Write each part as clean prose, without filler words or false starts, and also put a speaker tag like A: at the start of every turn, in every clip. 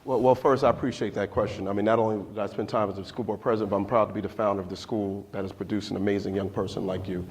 A: Well, first, I appreciate that question. I mean, not only did I spend time as a school board president, but I'm proud to be the founder of the school that has produced an amazing young person like you.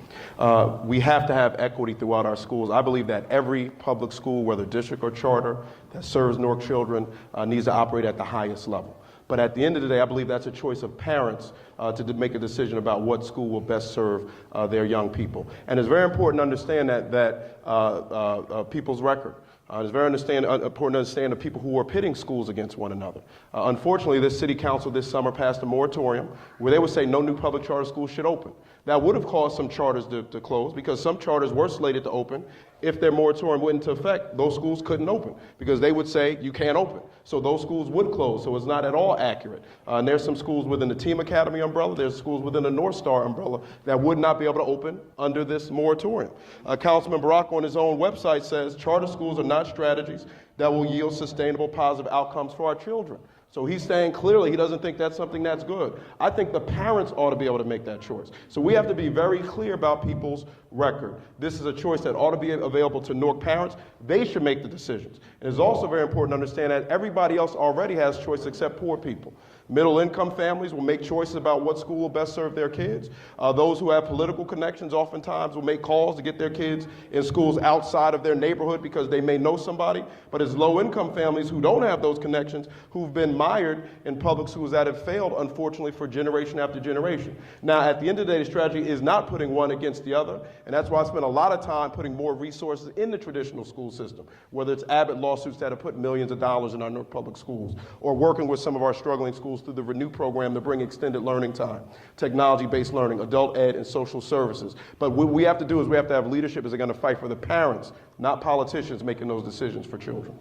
A: We have to have equity throughout our schools. I believe that every public school, whether district or charter, that serves Newark children needs to operate at the highest level. But at the end of the day, I believe that's a choice of parents to make a decision about what school will best serve their young people. And it's very important to understand that people's record. It's very important to understand the people who are pitting schools against one another. Unfortunately, this city council this summer passed a moratorium where they would say no new public charter schools should open. That would have caused some charters to close because some charters were slated to open. If their moratorium went into effect, those schools couldn't open because they would say you can't open. So those schools would close, so it's not at all accurate. And there's some schools within the Team Academy umbrella, there's schools within the North Star umbrella that would not be able to open under this moratorium. Councilman Barack on his own website says charter schools are not strategies that will yield sustainable positive outcomes for our children. So he's saying clearly he doesn't think that's something that's good. I think the parents ought to be able to make that choice. So we have to be very clear about people's record. This is a choice that ought to be available to Newark parents. They should make the decisions. And it's also very important to understand that everybody else already has choice except poor people. Middle-income families will make choices about what school will best serve their kids. Those who have political connections oftentimes will make calls to get their kids in schools outside of their neighborhood because they may know somebody. But it's low-income families who don't have those connections who've been mired in public schools that have failed, unfortunately, for generation after generation. Now, at the end of the day, the strategy is not putting one against the other, and that's why I spend a lot of time putting more resources in the traditional school system, whether it's Abbott lawsuits that have put millions of dollars in our Newark public schools, or working with some of our struggling schools through the Renew program to bring extended learning time, technology-based learning, adult ed, and social services. But what we have to do is we have to have leadership that's going to fight for the parents, not politicians making those decisions for children.